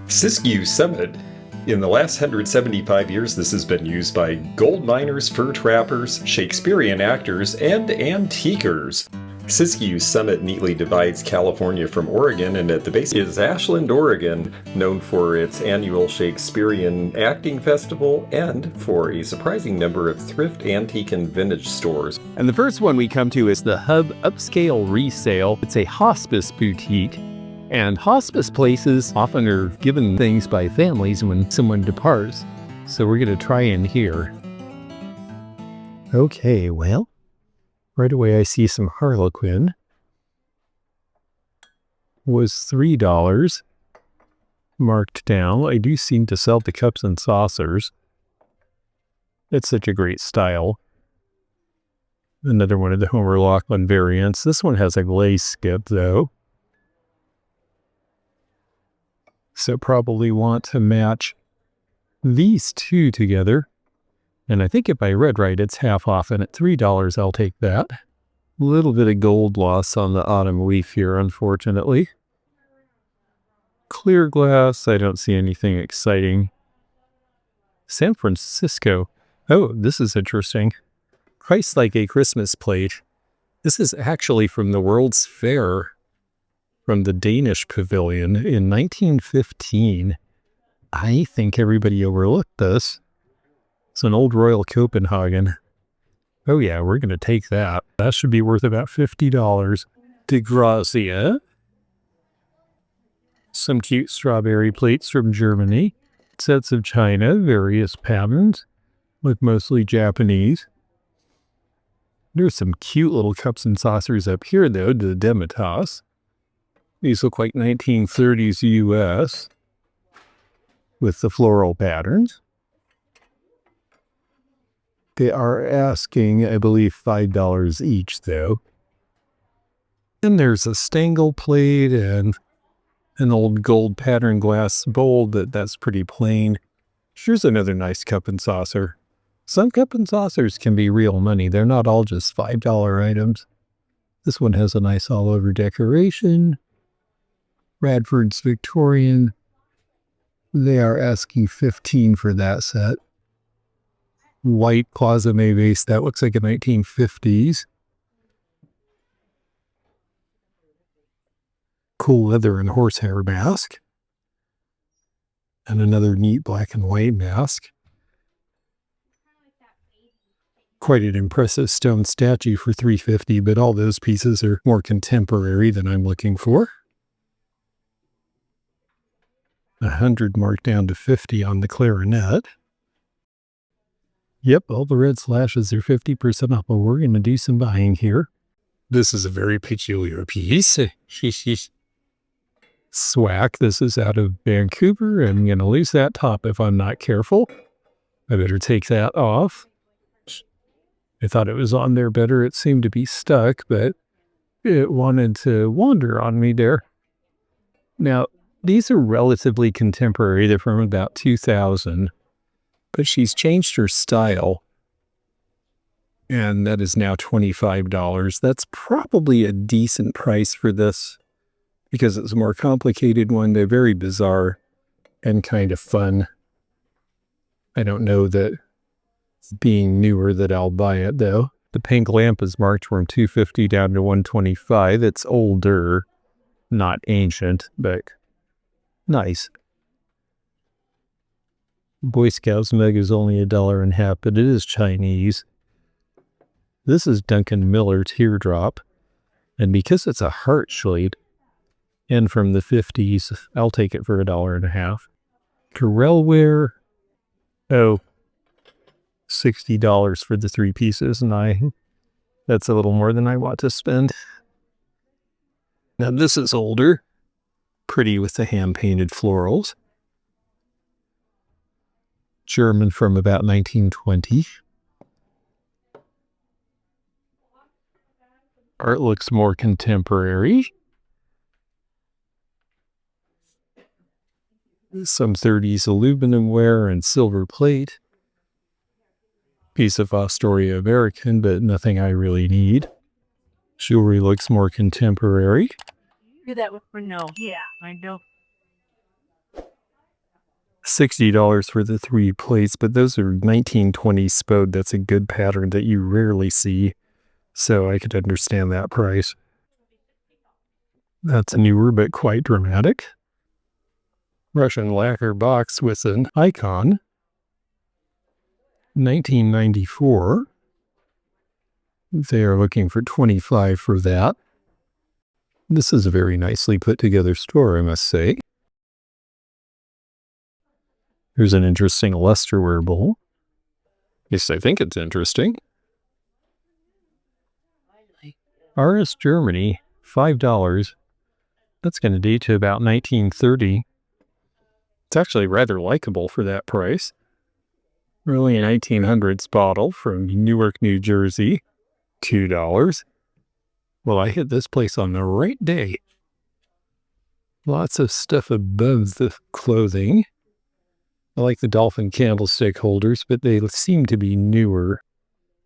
Siskiyou Summit. In the last 175 years, this has been used by gold miners, fur trappers, Shakespearean actors, and antiquers. Siskiyou Summit neatly divides California from Oregon, and at the base is Ashland, Oregon, known for its annual Shakespearean acting festival and for a surprising number of thrift, antique, and vintage stores. And the first one we come to is the Hub Upscale Resale. It's a hospice boutique. And hospice places often are given things by families when someone departs. So we're going to try in here. Okay, well, right away I see some Harlequin. Was $3 marked down. I do seem to sell the cups and saucers. It's such a great style. Another one of the Homer Laughlin variants. This one has a glaze skip though. So probably want to match these two together. And I think if I read right, it's half off, and at $3, I'll take that. A little bit of gold loss on the autumn leaf here, unfortunately. Clear glass, I don't see anything exciting. San Francisco. Oh, this is interesting. Priced like a Christmas plate. This is actually from the World's Fair. From the Danish Pavilion in 1915. I think everybody overlooked this. It's an old Royal Copenhagen. Oh yeah, we're going to take that. That should be worth about $50. De Grazia. Some cute strawberry plates from Germany. Sets of china, various patterns. Look mostly Japanese. There's some cute little cups and saucers up here though, the Demitas. These look like 1930s US with the floral patterns. They are asking, I believe, $5 each, though. And there's a Stangl plate and an old gold pattern glass bowl that's pretty plain. Here's another nice cup and saucer. Some cup and saucers can be real money. They're not all just $5 items. This one has a nice all-over decoration. Radford's Victorian. They are asking $15 for that set. White cloisonne vase. That looks like a 1950s. Cool leather and horsehair mask. And another neat black and white mask. Quite an impressive stone statue for $3.50, but all those pieces are more contemporary than I'm looking for. 100 marked down to 50 on the clarinet. Yep, all the red slashes are 50% off, but we're going to do some buying here. This is a very peculiar piece. Swack, this is out of Vancouver. I'm going to lose that top if I'm not careful. I better take that off. I thought it was on there better. It seemed to be stuck, but it wanted to wander on me there. Now, these are relatively contemporary. They're from about 2000, but she's changed her style, and that is now $25. That's probably a decent price for this because it's a more complicated one. They're very bizarre and kind of fun. I don't know that being newer that I'll buy it, though. The pink lamp is marked from $250 down to $125. It's older, not ancient, but nice. Boy Scouts mug is only $1.50, but it is Chinese. This is Duncan Miller Teardrop, and because it's a heart shade and from the 50s, I'll take it for $1.50. Carrelware, oh, $60 for the 3 pieces, and that's a little more than I want to spend. Now this is older. Pretty with the hand-painted florals. German from about 1920. Art looks more contemporary. Some 30s aluminum ware and silver plate. Piece of Astoria American, but nothing I really need. Jewelry looks more contemporary. Do that with for no. Yeah, I know. $60 for the 3 plates, but those are 1920 spode. That's a good pattern that you rarely see, so I could understand that price. That's newer but quite dramatic. Russian lacquer box with an icon. 1994. They are looking for $25 for that. This is a very nicely put together store, I must say. Here's an interesting lusterware bowl. Yes, I think it's interesting. RS Germany, $5. That's going to date to about 1930. It's actually rather likable for that price. Early 1900s bottle from Newark, New Jersey, $2. Well, I hit this place on the right day. Lots of stuff above the clothing. I like the dolphin candlestick holders, but they seem to be newer.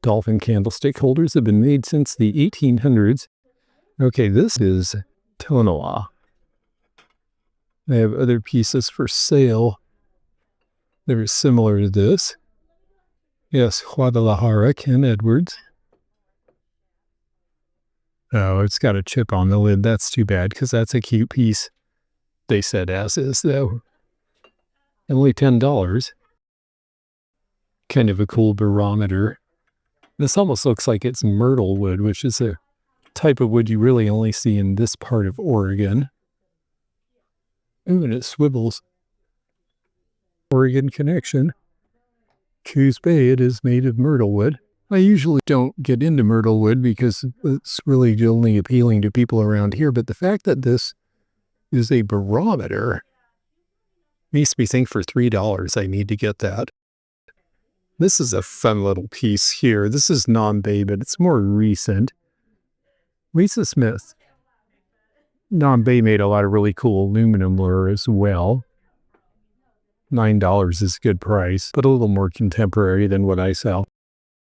Dolphin candlestick holders have been made since the 1800s. Okay, this is Tonoa. They have other pieces for sale that are similar to this. Yes, Guadalajara, Ken Edwards. Oh, it's got a chip on the lid. That's too bad, because that's a cute piece. They said as is, though. Only $10. Kind of a cool barometer. This almost looks like it's myrtle wood, which is a type of wood you really only see in this part of Oregon. Ooh, and it swivels. Oregon connection. Coos Bay, it is made of myrtle wood. I usually don't get into myrtle wood because it's really only appealing to people around here, but the fact that this is a barometer makes me think for $3 I need to get that. This is a fun little piece here. This is non-bay, but it's more recent. Lisa Smith. Non-bay made a lot of really cool aluminum ware as well. $9 is a good price, but a little more contemporary than what I sell.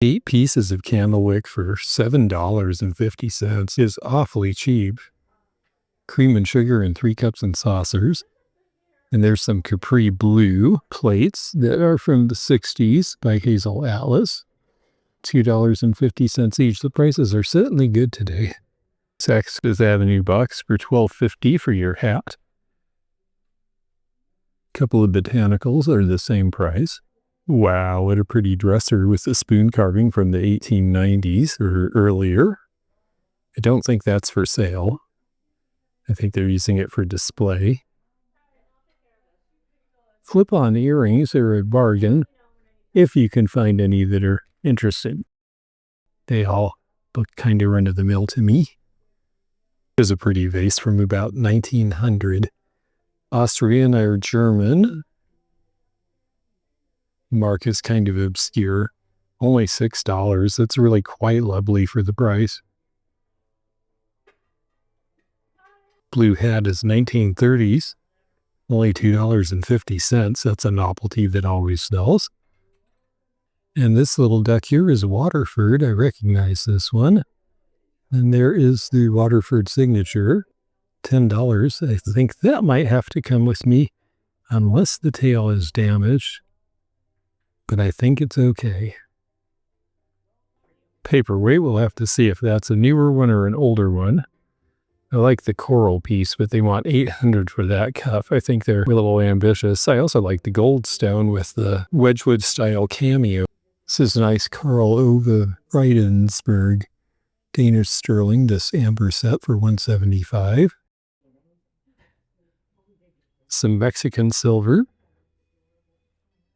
8 pieces of candle wick for $7.50 is awfully cheap. Cream and sugar in 3 cups and saucers. And there's some Capri Blue plates that are from the 60s by Hazel Atlas. $2.50 each. The prices are certainly good today. Saks Fifth Avenue box for $12.50 for your hat. Couple of botanicals are the same price. Wow, what a pretty dresser with the spoon carving from the 1890s or earlier. I don't think that's for sale. I think they're using it for display. Flip-on earrings are a bargain, if you can find any that are interesting. They all look kind of run-of-the-mill to me. There's a pretty vase from about 1900. Austrian or German. Mark is kind of obscure. Only $6. That's really quite lovely for the price. Blue hat is 1930s. Only $2.50. That's a novelty that always sells. And this little duck here is Waterford. I recognize this one. And there is the Waterford signature. $10. I think that might have to come with me unless the tail is damaged. But I think it's okay. Paperweight, we'll have to see if that's a newer one or an older one. I like the coral piece, but they want $800 for that cuff. I think they're a little ambitious. I also like the goldstone with the Wedgwood style cameo. This is a nice Carl Ove Breidensburg Danish sterling, this amber set for $175. Some Mexican silver.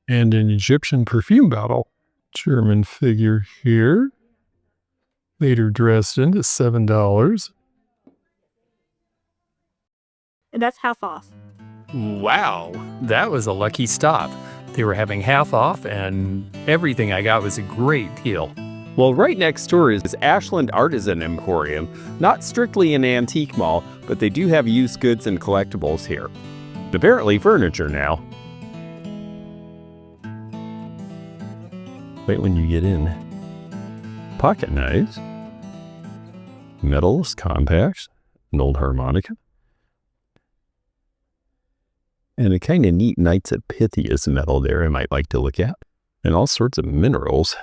And an Egyptian perfume bottle. German figure here. Later Dresden is $7. And that's half off. Wow, that was a lucky stop. They were having half off and everything I got was a great deal. Well, right next door is Ashland Artisan Emporium. Not strictly an antique mall, but they do have used goods and collectibles here. Apparently furniture now. Wait when you get in. Pocket knives. Medals, compacts, an old harmonica. And a kind of neat Knights of Pythias medal there I might like to look at. And all sorts of minerals.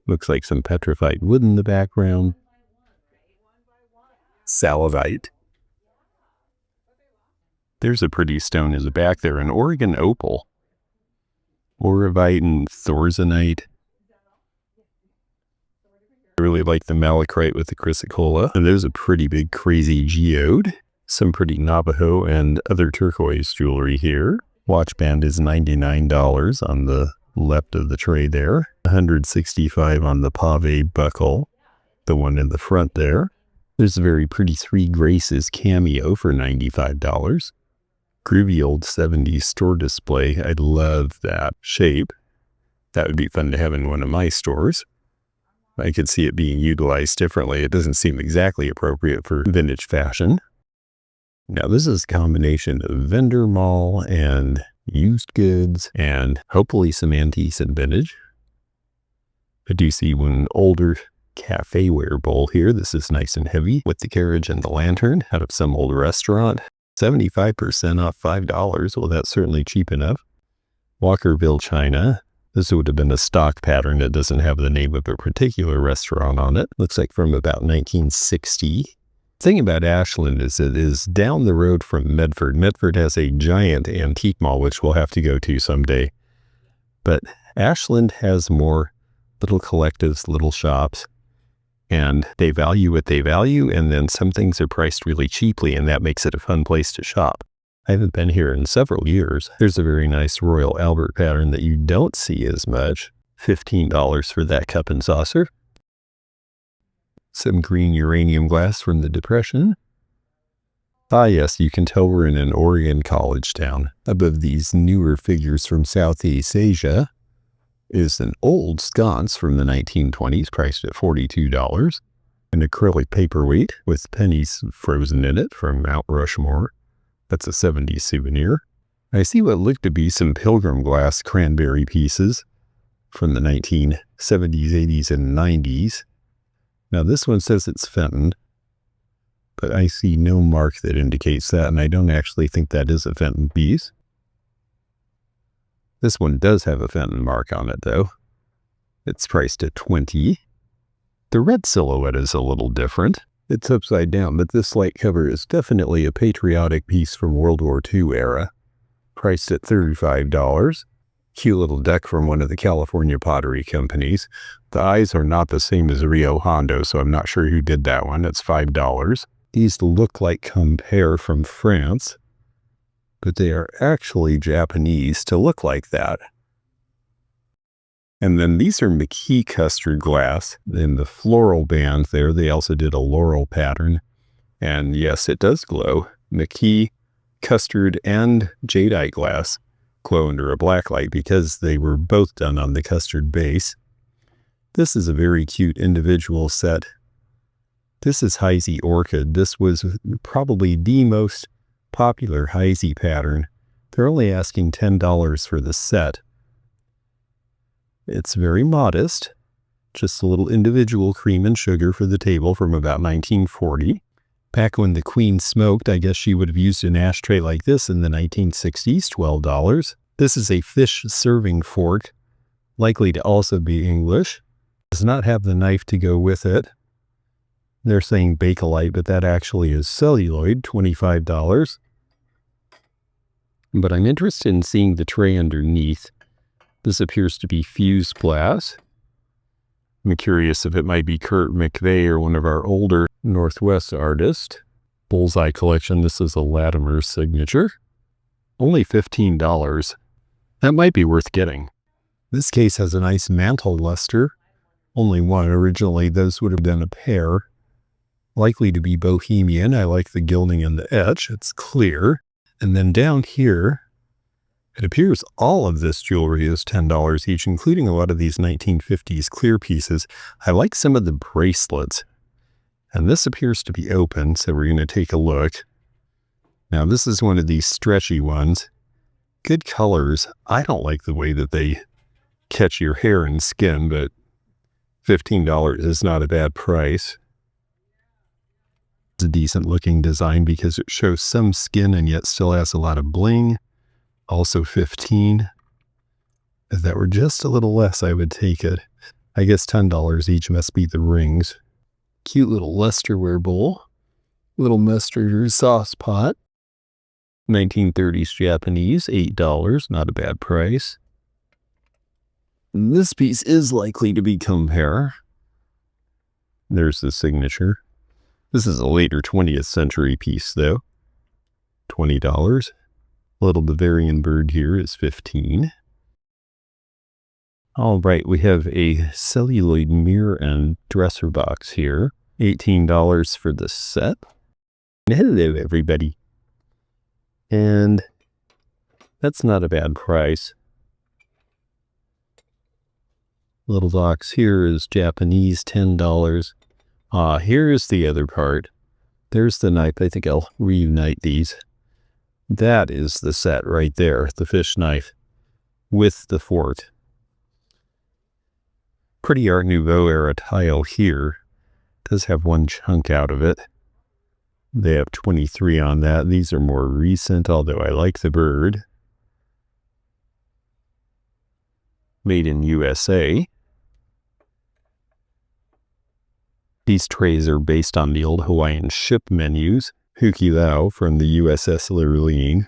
Looks like some petrified wood in the background. Salivite. There's a pretty stone in the back there, an Oregon opal. Orovite and thorzonite. I really like the malachite with the chrysocolla. And there's a pretty big crazy geode. Some pretty Navajo and other turquoise jewelry here. Watch band is $99 on the left of the tray there. $165 on the pave buckle. The one in the front there. There's a very pretty Three Graces cameo for $95. Groovy old 70s store display. I love that shape. That would be fun to have in one of my stores. I could see it being utilized differently. It doesn't seem exactly appropriate for vintage fashion. Now this is a combination of vendor mall and used goods and hopefully some antiques and vintage. I do see one older caféware bowl here. This is nice and heavy with the carriage and the lantern out of some old restaurant. 75% off $5. Well, that's certainly cheap enough. Walkerville China. This would have been a stock pattern that doesn't have the name of a particular restaurant on it. Looks like from about 1960. The thing about Ashland is it is down the road from Medford. Medford has a giant antique mall, which we'll have to go to someday. But Ashland has more little collectives, little shops, and they value what they value, and then some things are priced really cheaply, and that makes it a fun place to shop. I haven't been here in several years. There's a very nice Royal Albert pattern that you don't see as much. $15 for that cup and saucer. Some green uranium glass from the Depression. Ah yes, you can tell we're in an Oregon college town. Above these newer figures from Southeast Asia is an old sconce from the 1920s, priced at $42. An acrylic paperweight with pennies frozen in it from Mount Rushmore. That's a 70s souvenir. I see what look to be some pilgrim glass cranberry pieces from the 1970s, 80s, and 90s. Now this one says it's Fenton, but I see no mark that indicates that, and I don't actually think that is a Fenton piece. This one does have a Fenton mark on it, though. It's priced at $20. The red silhouette is a little different. It's upside down, but this light cover is definitely a patriotic piece from World War II era. Priced at $35. Cute little deck from one of the California pottery companies. The eyes are not the same as Rio Hondo, so I'm not sure who did that one. It's $5. These look like Compare from France, but they are actually Japanese to look like that. And then these are McKee custard glass in the floral band there. They also did a laurel pattern. And yes, it does glow. McKee custard and jadeite glass glow under a black light because they were both done on the custard base. This is a very cute individual set. This is Heisey Orchid. This was probably the most popular Heisey pattern. They're only asking $10 for the set. It's very modest. Just a little individual cream and sugar for the table from about 1940. Back when the Queen smoked, I guess she would have used an ashtray like this in the 1960s, $12. This is a fish serving fork, likely to also be English. Does not have the knife to go with it. They're saying Bakelite, but that actually is celluloid, $25. But I'm interested in seeing the tray underneath. This appears to be fused glass. I'm curious if it might be Kurt McVeigh or one of our older Northwest artists. Bullseye collection. This is a Latimer signature. Only $15. That might be worth getting. This case has a nice mantle luster. Only one. Originally, those would have been a pair. Likely to be Bohemian. I like the gilding and the etch. It's clear. And then down here, it appears all of this jewelry is $10 each, including a lot of these 1950s clear pieces. I like some of the bracelets. And this appears to be open, so we're going to take a look. Now, this is one of these stretchy ones. Good colors. I don't like the way that they catch your hair and skin, but $15 is not a bad price. It's a decent looking design because it shows some skin and yet still has a lot of bling. Also 15. If that were just a little less, I would take it. I guess $10 each must be the rings. Cute little lusterware bowl. Little mustard sauce pot. 1930s Japanese, $8. Not a bad price. This piece is likely to be compare. There's the signature. This is a later 20th century piece, though. $20. Little Bavarian bird here is $15. All right, we have a celluloid mirror and dresser box here. $18 for the set. Hello, everybody. And that's not a bad price. Little box here is Japanese, $10. Here's the other part. There's the knife. I think I'll reunite these. That is the set right there, the fish knife with the fork. Pretty Art Nouveau era tile here. Does have one chunk out of it. They have 23 on that. These are more recent, although I like the bird. Made in USA. These trays are based on the old Hawaiian ship menus. Hukilau from the USS Lurleen.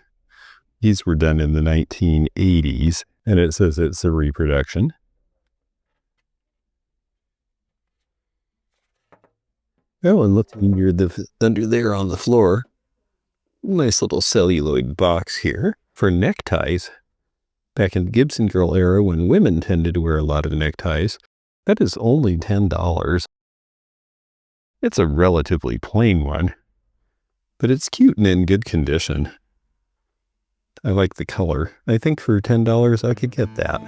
These were done in the 1980s, and it says it's a reproduction. Oh, and look under there on the floor. Nice little celluloid box here for neckties. Back in the Gibson Girl era, when women tended to wear a lot of neckties, that is only $10. It's a relatively plain one, but it's cute and in good condition. I like the color. I think for $10 I could get that.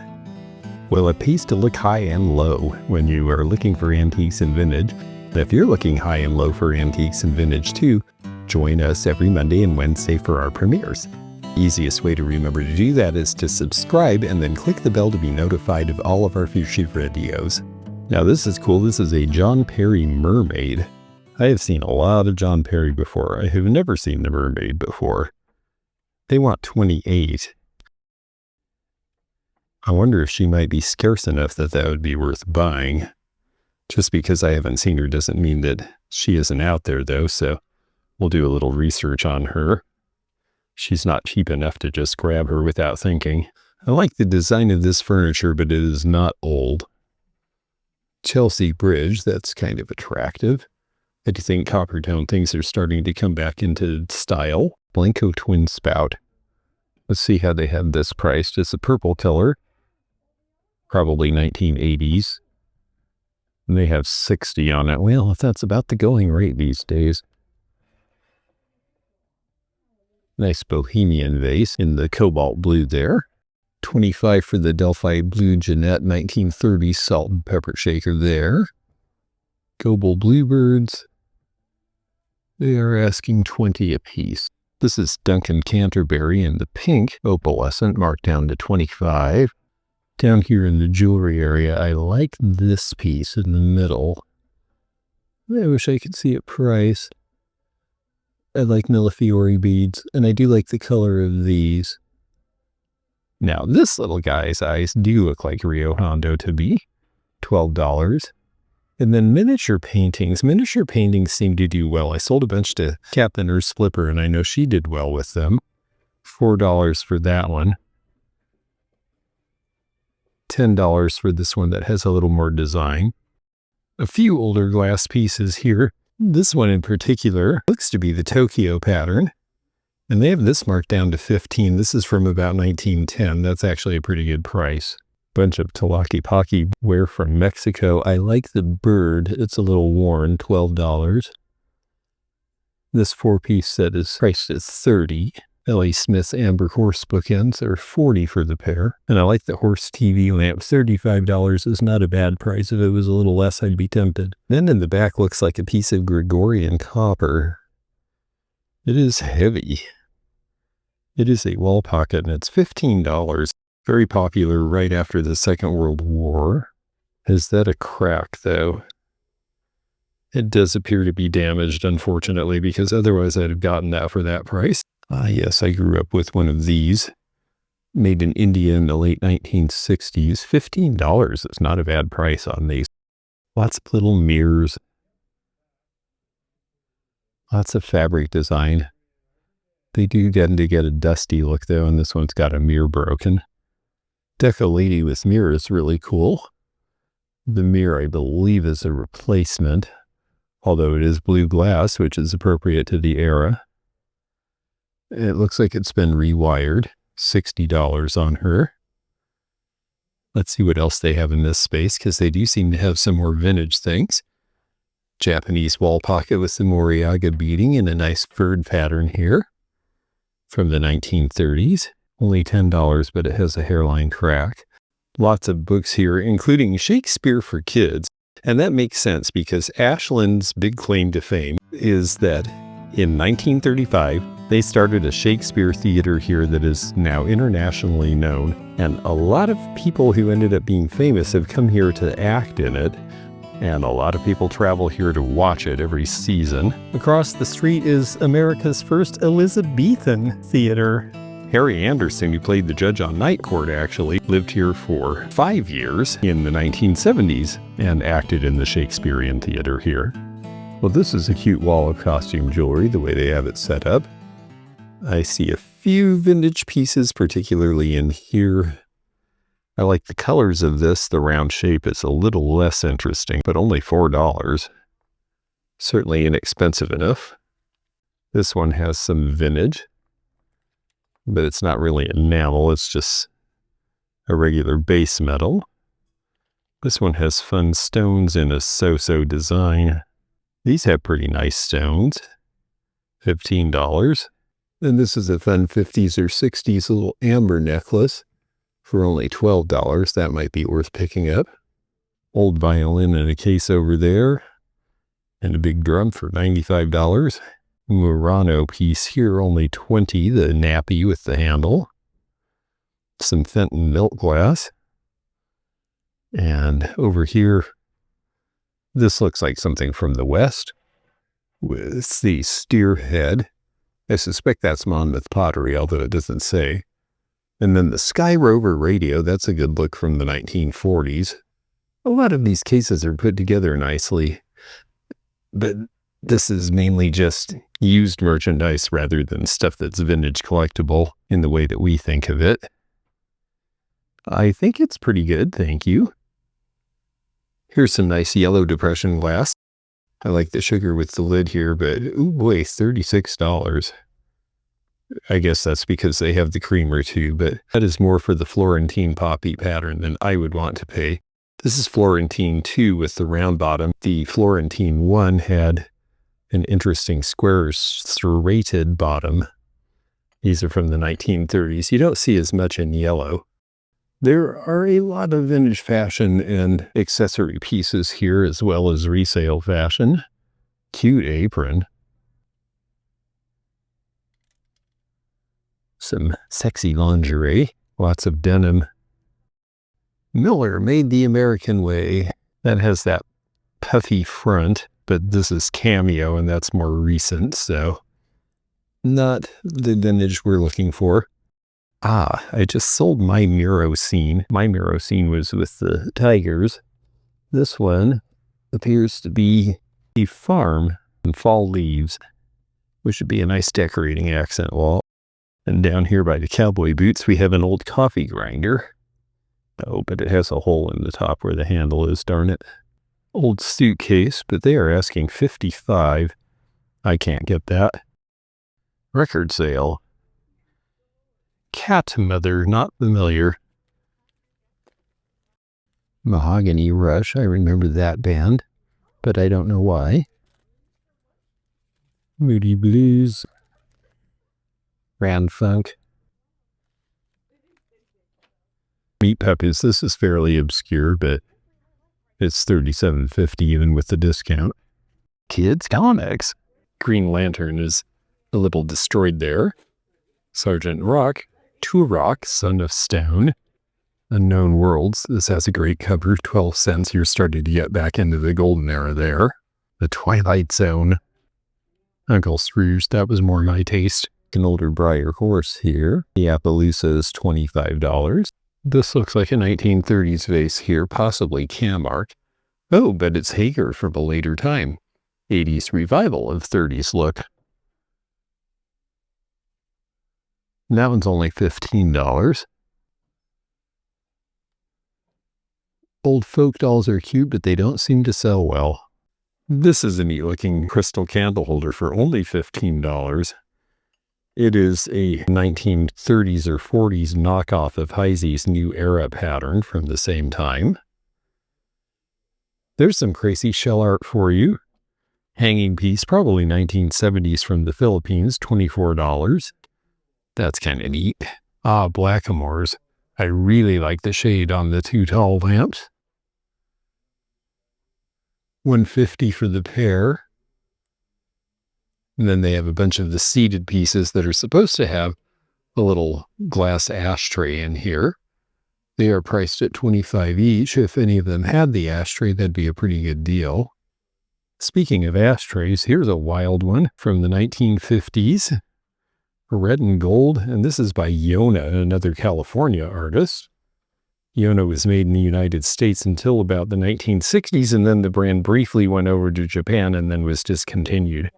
Well, a piece to look high and low when you are looking for antiques and vintage. If you're looking high and low for antiques and vintage too, join us every Monday and Wednesday for our premieres. Easiest way to remember to do that is to subscribe and then click the bell to be notified of all of our future videos. Now this is cool. This is a John Perry mermaid. I have seen a lot of John Perry before. I have never seen the mermaid before. They want 28. I wonder if she might be scarce enough that that would be worth buying. Just because I haven't seen her doesn't mean that she isn't out there, though, so we'll do a little research on her. She's not cheap enough to just grab her without thinking. I like the design of this furniture, but it is not old. Chelsea Bridge, that's kind of attractive. I do think copper tone things are starting to come back into style. Blanco twin spout. Let's see how they have this priced. It's a purple color. Probably 1980s. And they have 60 on it. Well, if that's about the going rate these days. Nice bohemian vase in the cobalt blue there. 25 for the Delphi Blue Jeanette 1930 salt and pepper shaker there. Goble bluebirds. They are asking 20 apiece. This is Duncan Canterbury in the pink opalescent, marked down to 25. Down here in the jewelry area, I like this piece in the middle. I wish I could see a price. I like Millefiori beads, and I do like the color of these. Now, this little guy's eyes do look like Rio Hondo to me. $12. And then miniature paintings. Miniature paintings seem to do well. I sold a bunch to Captain Earth Slipper, and I know she did well with them. $4 for that one. $10 for this one that has a little more design. A few older glass pieces here. This one in particular looks to be the Tokyo pattern. And they have this marked down to 15. This is from about 1910. That's actually a pretty good price. Bunch of Tlaquepaque ware from Mexico. I like the bird. It's a little worn, $12. This 4-piece set is priced at $30. L.A. Smith amber horse bookends are $40 for the pair. And I like the horse TV lamp. $35 is not a bad price. If it was a little less, I'd be tempted. Then in the back looks like a piece of Gregorian copper. It is heavy. It is a wall pocket, and it's $15. Very popular right after the Second World War. Is that a crack, though? It does appear to be damaged, unfortunately, because otherwise I'd have gotten that for that price. Ah, yes, I grew up with one of these. Made in India in the late 1960s. $15 is not a bad price on these. Lots of little mirrors. Lots of fabric design. They do tend to get a dusty look, though, and this one's got a mirror broken. Deco lady with mirror is really cool. The mirror, I believe, is a replacement, although it is blue glass, which is appropriate to the era. It looks like it's been rewired. $60 on her. Let's see what else they have in this space, because they do seem to have some more vintage things. Japanese wall pocket with the Moriaga beading in a nice furred pattern here from the 1930s. Only $10, but it has a hairline crack. Lots of books here, including Shakespeare for kids. And that makes sense because Ashland's big claim to fame is that in 1935, they started a Shakespeare theater here that is now internationally known, and a lot of people who ended up being famous have come here to act in it, and a lot of people travel here to watch it every season. Across the street is America's first Elizabethan theater. Harry Anderson, who played the judge on Night Court, actually lived here for 5 years in the 1970s and acted in the Shakespearean theater here. Well, this is a cute wall of costume jewelry, the way they have it set up. I see a few vintage pieces, particularly in here. I like the colors of this. The round shape is a little less interesting, but only $4. Certainly inexpensive enough. This one has some vintage, but it's not really enamel. It's just a regular base metal. This one has fun stones in a so-so design. These have pretty nice stones. $15. And this is a fun 50s or 60s little amber necklace for only $12. That might be worth picking up. Old violin in a case over there. And a big drum for $95. Murano piece here, only $20. The nappy with the handle. Some Fenton milk glass. And over here, this looks like something from the West with the steer head. I suspect that's Monmouth pottery, although it doesn't say. And then the Sky Rover radio, that's a good look from the 1940s. A lot of these cases are put together nicely, but this is mainly just used merchandise rather than stuff that's vintage collectible in the way that we think of it. I think it's pretty good, thank you. Here's some nice yellow depression glass. I like the sugar with the lid here, but ooh boy, $36. I guess that's because they have the creamer too, but that is more for the Florentine poppy pattern than I would want to pay. This is Florentine 2 with the round bottom. The Florentine 1 had an interesting square serrated bottom. These are from the 1930s. You don't see as much in yellow. There are a lot of vintage fashion and accessory pieces here, as well as resale fashion. Cute apron. Some sexy lingerie. Lots of denim. Miller made the American way. That has that puffy front, but this is cameo and that's more recent, so not the vintage we're looking for. Ah, I just sold my Miro scene. My Miro scene was with the tigers. This one appears to be a farm and fall leaves, which would be a nice decorating accent wall. And down here by the cowboy boots, we have an old coffee grinder. Oh, but it has a hole in the top where the handle is, darn it. Old suitcase, but they are asking $55. I can't get that. Record sale. Cat Mother, not familiar. Mahogany Rush, I remember that band, but I don't know why. Moody Blues. Grand Funk. Meat Puppies, this is fairly obscure, but it's $37.50 even with the discount. Kids Comics. Green Lantern is a little destroyed there. Sergeant Rock. Turok, Son of Stone. Unknown Worlds. This has a great cover, 12 cents. You're starting to get back into the golden era there. The Twilight Zone. Uncle Scrooge, that was more my taste. An older Briar horse here. The Appaloosa is $25. This looks like a 1930s vase here, possibly Camark. Oh, but it's Haeger from a later time. 80s revival of 30s look. That one's only $15. Old folk dolls are cute, but they don't seem to sell well. This is a neat looking crystal candle holder for only $15. It is a 1930s or 40s knockoff of Heisey's New Era pattern from the same time. There's some crazy shell art for you. Hanging piece, probably 1970s from the Philippines, $24. That's kind of neat. Ah, blackamoors. I really like the shade on the two tall lamps. $150 for the pair. And then they have a bunch of the seated pieces that are supposed to have a little glass ashtray in here. They are priced at $25 each. If any of them had the ashtray, that'd be a pretty good deal. Speaking of ashtrays, here's a wild one from the 1950s. Red and gold, and this is by Yona, another California artist. Yona was made in the United States until about the 1960s, and then the brand briefly went over to Japan and then was discontinued.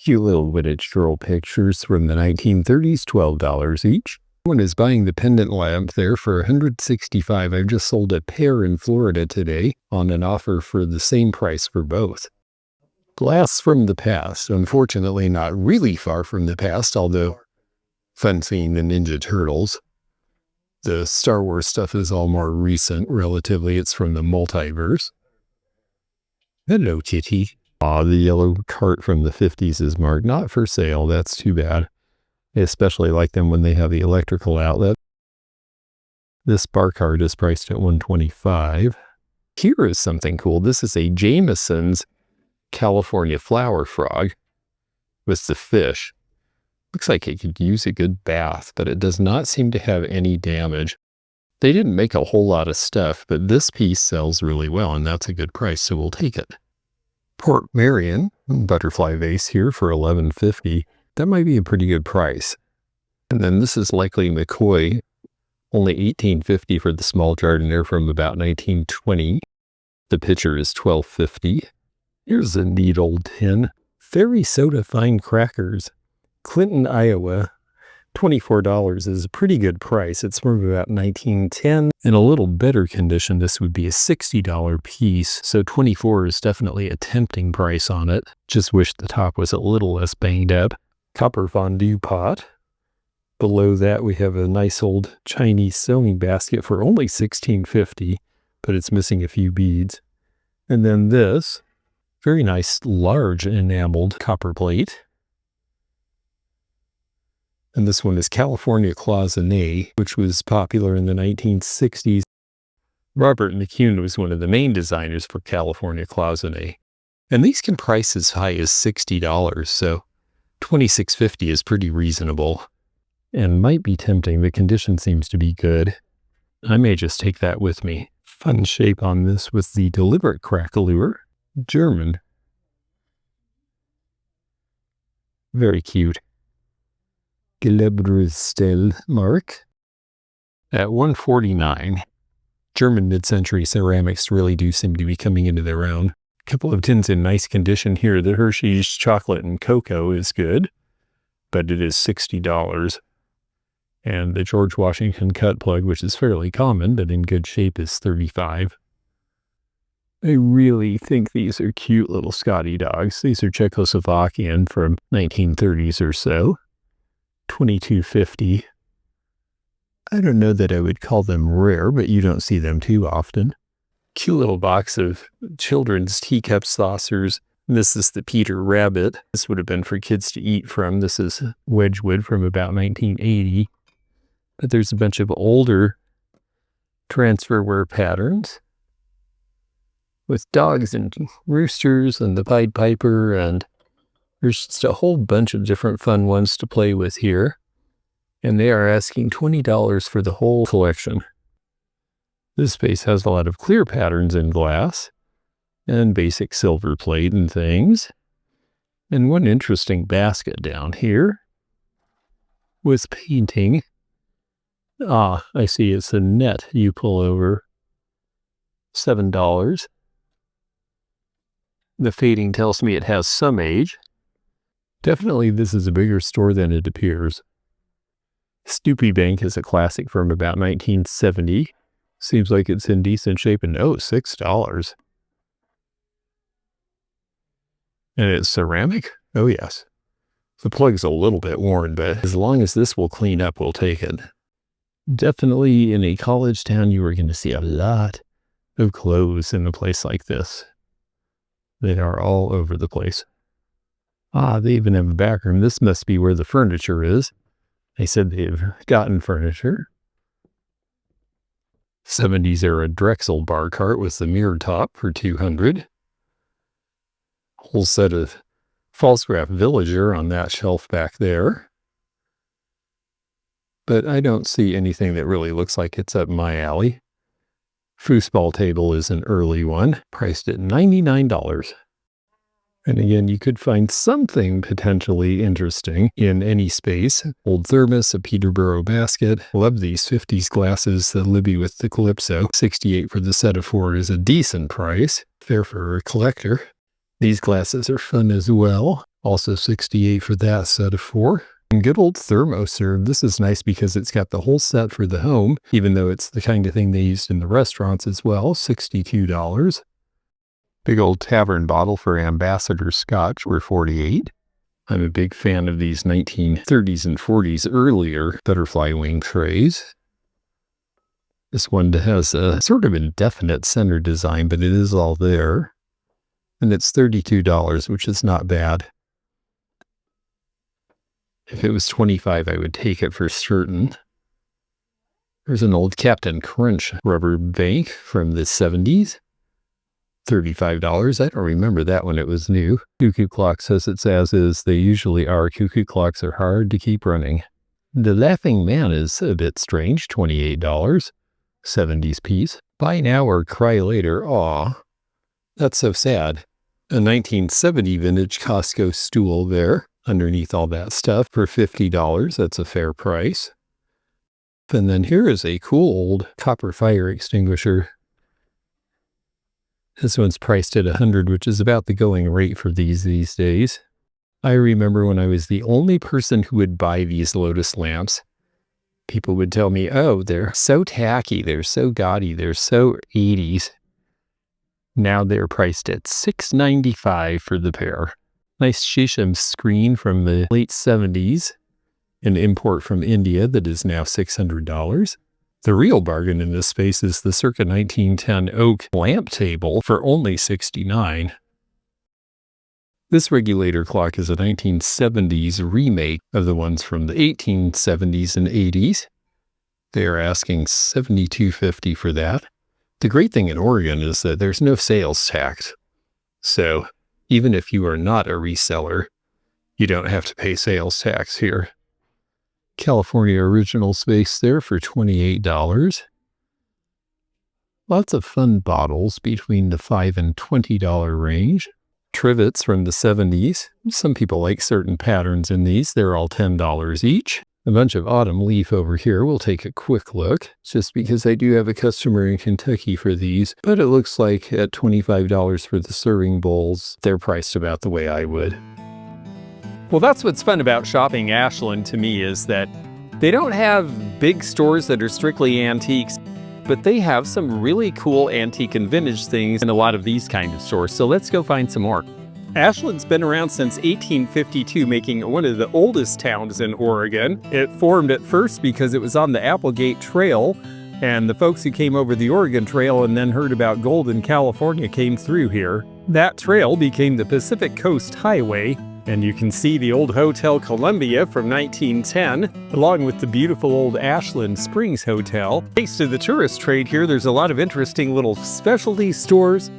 Cute little vintage girl pictures from the 1930s, $12 each. One is buying the pendant lamp there for $165. I've just sold a pair in Florida today on an offer for the same price for both. Glass from the past, unfortunately not really far from the past, although fun seeing the Ninja Turtles. The Star Wars stuff is all more recent, relatively. It's from the multiverse. Hello, Kitty. Ah, the yellow cart from the 50s is marked not for sale. That's too bad. I especially like them when they have the electrical outlet. This bar cart is priced at $125. Here is something cool. This is a Jameson's California flower frog with the fish. Looks like it could use a good bath, but it does not seem to have any damage. They didn't make a whole lot of stuff, but this piece sells really well, and that's a good price, so we'll take it. Port Marion butterfly vase here for $11.50. That might be a pretty good price. And then this is likely McCoy, only $18.50 for the small jardiniere from about 1920. The pitcher is $12.50. Here's a neat old tin. Fairy Soda Fine Crackers. Clinton, Iowa. $24 is a pretty good price. It's from about 1910. In a little better condition, this would be a $60 piece. So $24 is definitely a tempting price on it. Just wish the top was a little less banged up. Copper fondue pot. Below that, we have a nice old Chinese sewing basket for only $16.50, but it's missing a few beads. And then this very nice large enameled copper plate. And this one is California Cloisonné, which was popular in the 1960s. Robert McCune was one of the main designers for California Cloisonné. And these can price as high as $60, so $26.50 is pretty reasonable. And might be tempting. The condition seems to be good. I may just take that with me. Fun shape on this with the deliberate craquelure. German. Very cute. Gelbrusstel mark. At $149. German mid-century ceramics really do seem to be coming into their own. A couple of tins in nice condition here. The Hershey's chocolate and cocoa is good, but it is $60. And the George Washington cut plug, which is fairly common, but in good shape, is $35. I really think these are cute little Scotty dogs. These are Czechoslovakian from 1930s or so. $22.50. I don't know that I would call them rare, but you don't see them too often. Cute little box of children's teacup saucers. This is the Peter Rabbit. This would have been for kids to eat from. This is Wedgwood from about 1980. But there's a bunch of older transferware patterns with dogs and roosters and the Pied Piper, and there's just a whole bunch of different fun ones to play with here. And they are asking $20 for the whole collection. This space has a lot of clear patterns in glass. and basic silver plate and things. And one interesting basket down here with painting. Ah, I see, it's a net you pull over. $7. The fading tells me it has some age. Definitely this is a bigger store than it appears. Snoopy Bank is a classic from about 1970. Seems like it's in decent shape, and $6. And it's ceramic? Oh yes. The plug's a little bit worn, but as long as this will clean up, we'll take it. Definitely in a college town, you are going to see a lot of clothes in a place like this. They are all over the place. Ah, they even have a back room. This must be where the furniture is. They said they've gotten furniture. 70s era Drexel bar cart with the mirror top for $200. Whole set of Falstaff Villager on that shelf back there. But I don't see anything that really looks like it's up my alley. Foosball table is an early one, priced at $99. And again, you could find something potentially interesting in any space. Old thermos, a Peterborough basket. Love these 50s glasses, the Libby with the Calypso. $68 for the set of 4 is a decent price. Fair for a collector. These glasses are fun as well. Also $68 for that set of 4. And good old thermoserve. This is nice because it's got the whole set for the home, even though it's the kind of thing they used in the restaurants as well. $62. Big old tavern bottle for Ambassador Scotch were $48. I'm a big fan of these 1930s and 40s earlier butterfly wing trays. This one has a sort of indefinite center design, but it is all there. And it's $32, which is not bad. If it was $25, I would take it for certain. There's an old Captain Crunch rubber bank from the 70s. $35. I don't remember that when it was new. Cuckoo clock says it's as is. They usually are. Cuckoo clocks are hard to keep running. The Laughing Man is a bit strange. $28. 70s piece. Buy now or cry later. Aw. That's so sad. A 1970 vintage Costco stool there. Underneath all that stuff for $50. That's a fair price. And then here is a cool old copper fire extinguisher. This one's priced at $100, which is about the going rate for these days. I remember when I was the only person who would buy these Lotus lamps, people would tell me, oh, they're so tacky, they're so gaudy, they're so 80s. Now they're priced at $6.95 for the pair. Nice Shisham screen from the late 70s, an import from India that is now $600. The real bargain in this space is the circa 1910 oak lamp table for only $69. This regulator clock is a 1970s remake of the ones from the 1870s and 80s. They are asking $72.50 for that. The great thing in Oregon is that there's no sales tax. So even if you are not a reseller, you don't have to pay sales tax here. California original space there for $28. Lots of fun bottles between the $5 and $20 range. Trivets from the 70s. Some people like certain patterns in these. They're all $10 each. A bunch of autumn leaf over here. We'll take a quick look, just because I do have a customer in Kentucky for these. But it looks like at $25 for the serving bowls, they're priced about the way I would. Well, that's what's fun about shopping Ashland to me, is that they don't have big stores that are strictly antiques, but they have some really cool antique and vintage things in a lot of these kind of stores. So let's go find some more. Ashland's been around since 1852, making it one of the oldest towns in Oregon. It formed at first because it was on the Applegate Trail, and the folks who came over the Oregon Trail and then heard about gold in California came through here. That trail became the Pacific Coast Highway, and you can see the old Hotel Columbia from 1910, along with the beautiful old Ashland Springs Hotel. Thanks to the tourist trade here, there's a lot of interesting little specialty stores,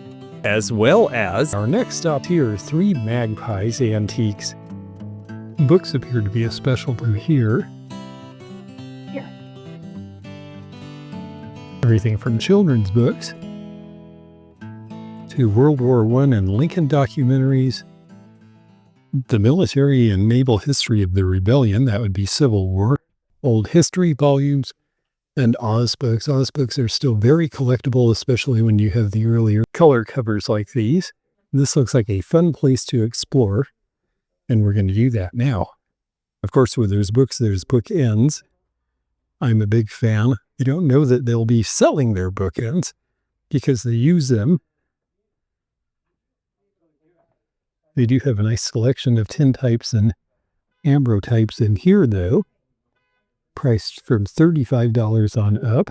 as well as our next stop here, Three Magpies Antiques. Books appear to be a specialty here. Everything from children's books to World War I and Lincoln documentaries, the military and naval history of the rebellion, that would be Civil War, old history volumes, and Oz books. Oz books are still very collectible, especially when you have the earlier color covers like these. This looks like a fun place to explore, and we're going to do that now. Of course, where there's books, there's bookends. I'm a big fan. I don't know that they'll be selling their bookends because they use them. They do have a nice selection of tintypes and ambrotypes in here, though, priced from $35 on up.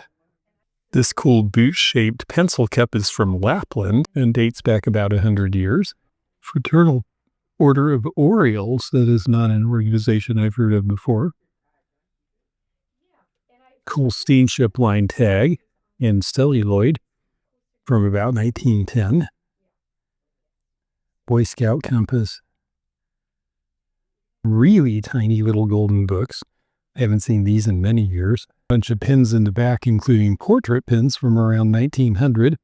This cool boot-shaped pencil cup is from Lapland and dates back about 100 years. Fraternal Order of Orioles, that is not an organization I've heard of before. Cool steamship line tag in celluloid from about 1910. Boy Scout compass. Really tiny little golden books. I haven't seen these in many years. A bunch of pins in the back, including portrait pins from around 1900.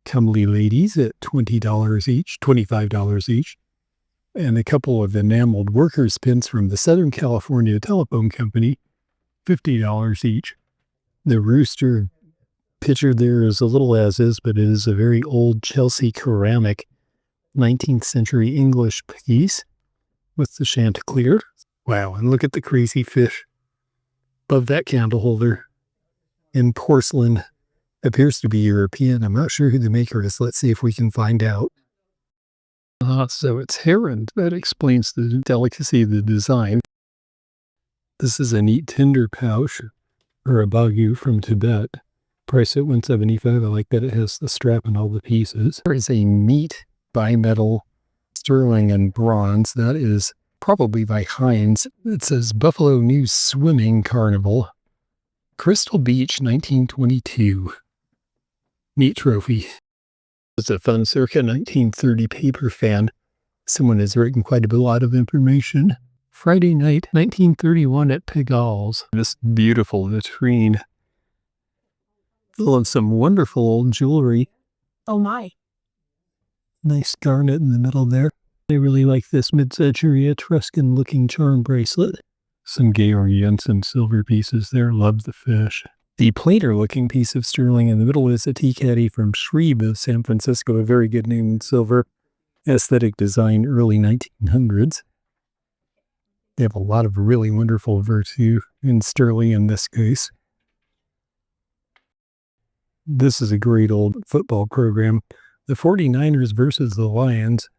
Comely ladies at $20 each, $25 each. And a couple of enameled workers pins from the Southern California Telephone Company, $50 each. The rooster picture there is a little as is, but it is a very old Chelsea ceramic 19th century English piece with the Chanticleer. Wow, and look at the crazy fish above that candle holder in porcelain. Appears to be European. I'm not sure who the maker is. Let's see if we can find out. So it's heron. That explains the delicacy of the design. This is a neat tinder pouch, or a bagu from Tibet. Price at $175. I like that it has the strap and all the pieces. There is a neat bimetal sterling and bronze. That is probably by Heinz. It says Buffalo News Swimming Carnival. Crystal Beach, 1922. Neat trophy. It's a fun circa 1930 paper fan. Someone has written quite a lot of information. Friday night, 1931 at Pigalle. This beautiful vitrine. Full of some wonderful old jewelry. Oh my. Nice garnet in the middle there. I really like this mid-century Etruscan-looking charm bracelet. Some Georg Jensen silver pieces there. Love the fish. The plainer-looking piece of sterling in the middle is a tea caddy from Shreve of San Francisco, a very good name in silver. Aesthetic design, early 1900s. They have a lot of really wonderful virtue in sterling in this case. This is a great old football program. The 49ers versus the Lions.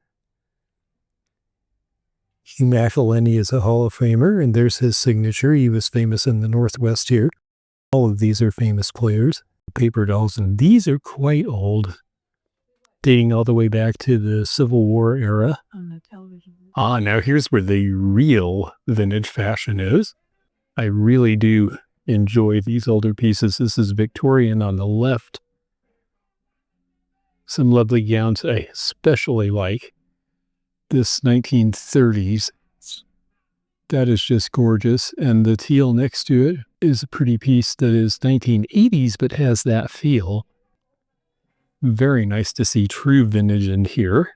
Hugh McElhenney is a Hall of Famer, and there's his signature. He was famous in the Northwest here. All of these are famous players. Paper dolls, and these are quite old, dating all the way back to the Civil War era. On the television. Now here's where the real vintage fashion is. I really do enjoy these older pieces. This is Victorian on the left. Some lovely gowns I especially like. This 1930s. That is just gorgeous. And the teal next to it is a pretty piece that is 1980s but has that feel. Very nice to see true vintage in here.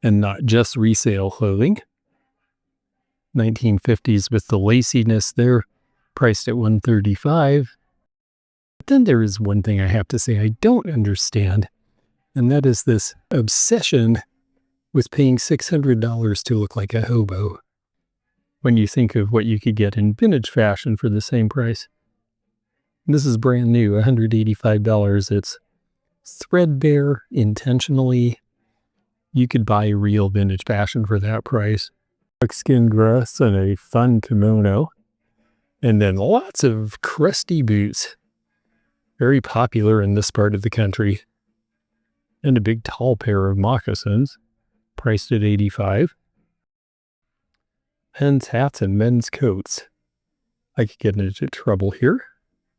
And not just resale clothing. 1950s with the laciness there, priced at $135. But then there is one thing I have to say I don't understand, and that is this obsession with paying $600 to look like a hobo. When you think of what you could get in vintage fashion for the same price. This is brand new, $185. It's threadbare intentionally. You could buy real vintage fashion for that price. Buckskin dress and a fun kimono. And then lots of crusty boots. Very popular in this part of the country. And a big tall pair of moccasins, priced at $85. Men's hats and men's coats. I could get into trouble here.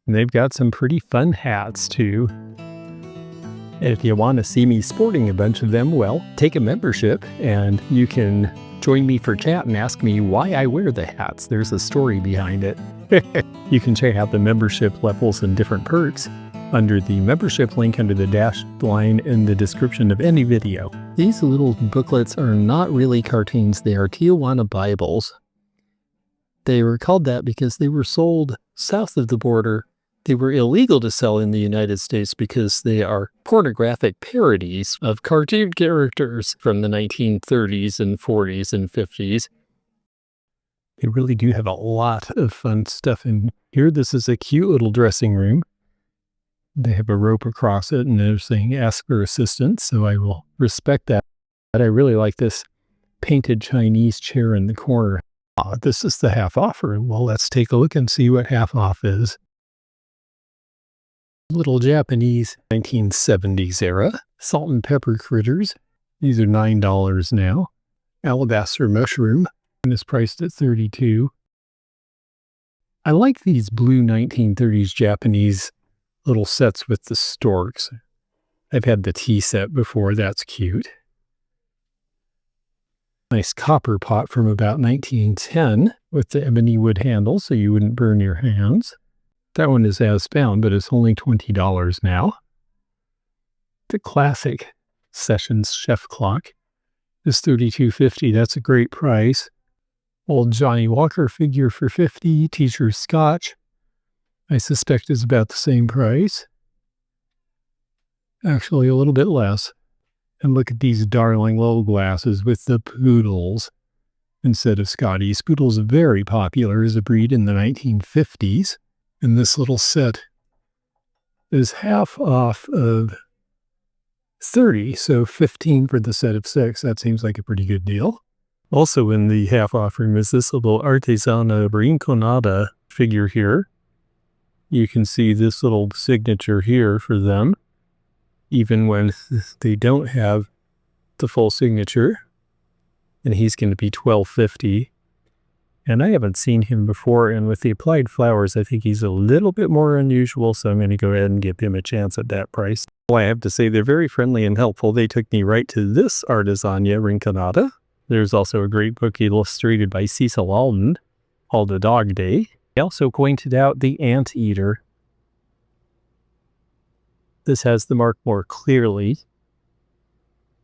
And they've got some pretty fun hats too. And if you want to see me sporting a bunch of them, well, take a membership and you can join me for chat and ask me why I wear the hats. There's a story behind it. You can check out the membership levels and different perks under the membership link under the dashed line in the description of any video. These little booklets are not really cartoons, they are Tijuana Bibles. They were called that because they were sold south of the border. They were illegal to sell in the United States because they are pornographic parodies of cartoon characters from the 1930s and 40s and 50s. They really do have a lot of fun stuff in here. This is a cute little dressing room. They have a rope across it and they're saying ask for assistance, so I will respect that. But I really like this painted Chinese chair in the corner. This is the half offer. Well, let's take a look and see what half off is. Little Japanese 1970s era salt and pepper critters. These are $9 now. Alabaster mushroom and is priced at $32. I like these blue 1930s Japanese little sets with the storks. I've had the tea set before. That's cute. Nice copper pot from about 1910 with the ebony wood handle so you wouldn't burn your hands. That one is as bound, but it's only $20 now. The classic Sessions chef clock is $32.50. That's a great price. Old Johnny Walker figure for $50. Teacher's Scotch, I suspect, is about the same price. Actually, a little bit less. And look at these darling little glasses with the poodles instead of Scotties. Poodles are very popular as a breed in the 1950s. And this little set is half off of 30, so 15 for the set of 6. That seems like a pretty good deal. Also in the half off room is this little Artesana Rinconada figure here. You can see this little signature here for them, even when they don't have the full signature. And he's going to be $12.50. And I haven't seen him before, and with the applied flowers, I think he's a little bit more unusual, so I'm going to go ahead and give him a chance at that price. Well, I have to say they're very friendly and helpful. They took me right to this Artesania Rinconada. There's also a great book illustrated by Cecil Alden called A Dog Day. They also pointed out the Anteater. This has the mark more clearly.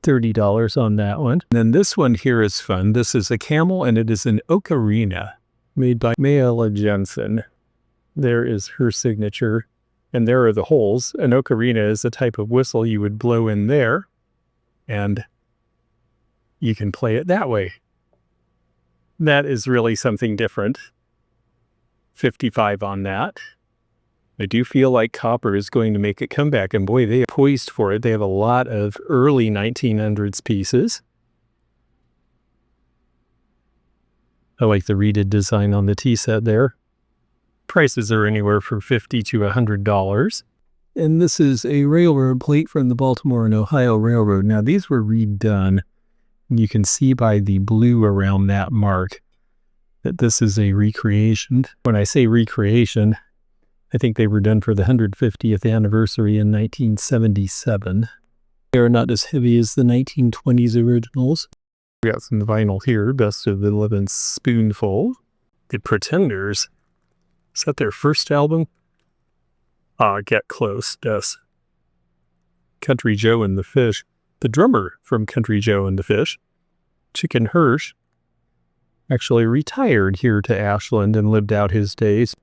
$30 on that one. And then this one here is fun. This is a camel and it is an ocarina made by Mayella Jensen. There is her signature and there are the holes. An ocarina is a type of whistle you would blow in there and you can play it that way. That is really something different. $55 on that. I do feel like copper is going to make a comeback, and boy, they are poised for it. They have a lot of early 1900s pieces. I like the reeded design on the tea set there. Prices are anywhere from $50 to $100. And this is a railroad plate from the Baltimore and Ohio Railroad. Now, these were redone. You can see by the blue around that mark that this is a recreation. When I say recreation, I think they were done for the 150th anniversary in 1977. They are not as heavy as the 1920s originals. We got some vinyl here, Best of the Living Spoonful. The Pretenders. Is that their first album? Get Close, yes. Country Joe and the Fish. The drummer from Country Joe and the Fish, Chicken Hirsch, actually retired here to Ashland and lived out his days.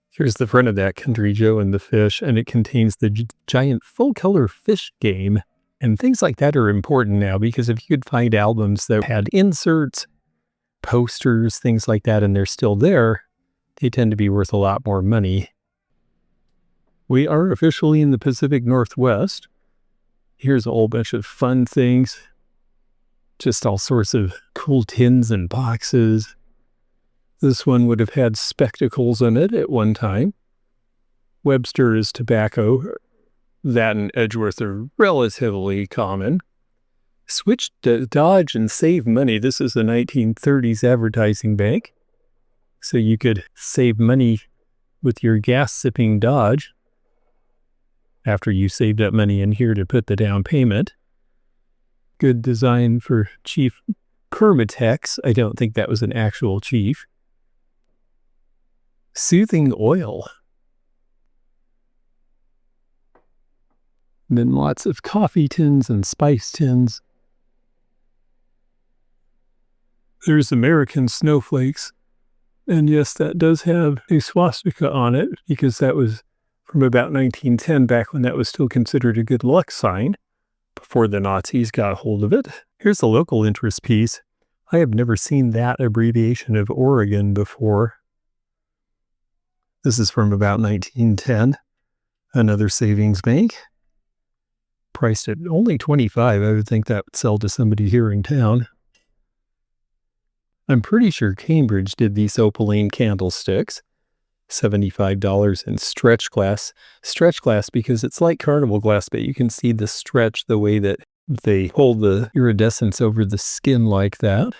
Here's the front of that Country Joe and the Fish, and it contains the giant full-color fish game. And things like that are important now, because if you could find albums that had inserts, posters, things like that, and they're still there, they tend to be worth a lot more money. We are officially in the Pacific Northwest. Here's a whole bunch of fun things. Just all sorts of cool tins and boxes. This one would have had spectacles in it at one time. Webster is tobacco. That and Edgeworth are relatively common. Switch to Dodge and save money. This is a 1930s advertising bank. So you could save money with your gas-sipping Dodge after you saved up money in here to put the down payment. Good design for Chief Permatex. I don't think that was an actual chief. Soothing oil. And then lots of coffee tins and spice tins. There's American snowflakes. And yes, that does have a swastika on it because that was from about 1910, back when that was still considered a good luck sign, before the Nazis got hold of it. Here's a local interest piece. I have never seen that abbreviation of Oregon before. This is from about 1910. Another savings bank. Priced at only $25. I would think that would sell to somebody here in town. I'm pretty sure Cambridge did these opaline candlesticks. $75 in stretch glass. Stretch glass because it's like carnival glass, but you can see the stretch, the way that they hold the iridescence over the skin like that.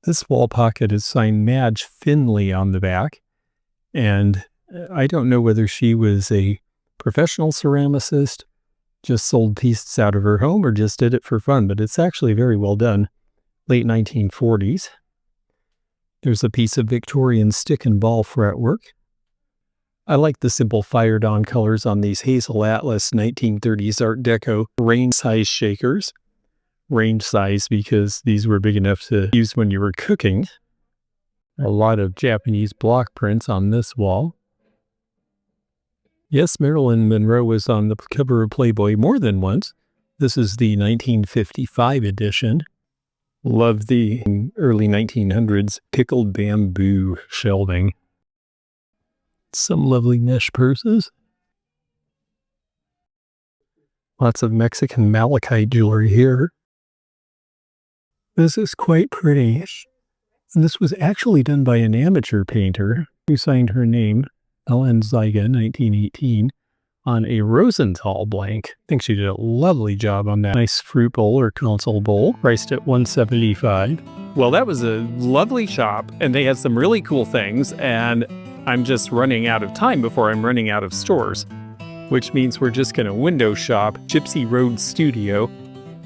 This wall pocket is signed Madge Finley on the back. And I don't know whether she was a professional ceramicist, just sold pieces out of her home, or just did it for fun, but it's actually very well done. Late 1940s. There's a piece of Victorian stick and ball fretwork. I like the simple fired-on colors on these Hazel Atlas 1930s Art Deco range size shakers. Range size because these were big enough to use when you were cooking. A lot of Japanese block prints on this wall. Yes, Marilyn Monroe was on the cover of Playboy more than once. This is the 1955 edition. Love the early 1900s pickled bamboo shelving. Some lovely mesh purses. Lots of Mexican malachite jewelry here. This is quite pretty. And this was actually done by an amateur painter who signed her name, Ellen Zyga, 1918, on a Rosenthal blank. I think she did a lovely job on that. Nice fruit bowl or console bowl, priced at $175. Well, that was a lovely shop, and they had some really cool things, and I'm just running out of time before I'm running out of stores, which means we're just going to window shop Gypsy Road Studio.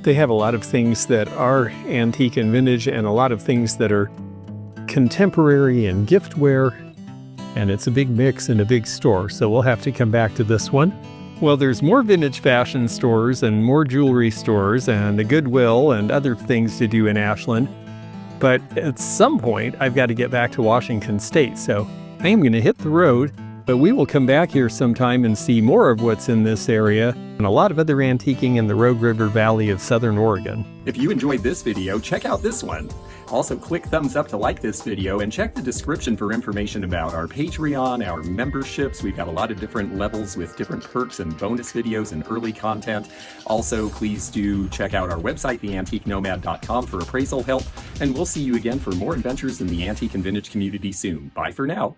They have a lot of things that are antique and vintage, and a lot of things that are contemporary and giftware. And it's a big mix in a big store, so we'll have to come back to this one. Well, there's more vintage fashion stores and more jewelry stores and a Goodwill and other things to do in Ashland. But at some point, I've got to get back to Washington State, so I am going to hit the road. But we will come back here sometime and see more of what's in this area and a lot of other antiquing in the Rogue River Valley of Southern Oregon. If you enjoyed this video, check out this one. Also, click thumbs up to like this video and check the description for information about our Patreon, our memberships. We've got a lot of different levels with different perks and bonus videos and early content. Also, please do check out our website, theantiquenomad.com, for appraisal help. And we'll see you again for more adventures in the antique and vintage community soon. Bye for now.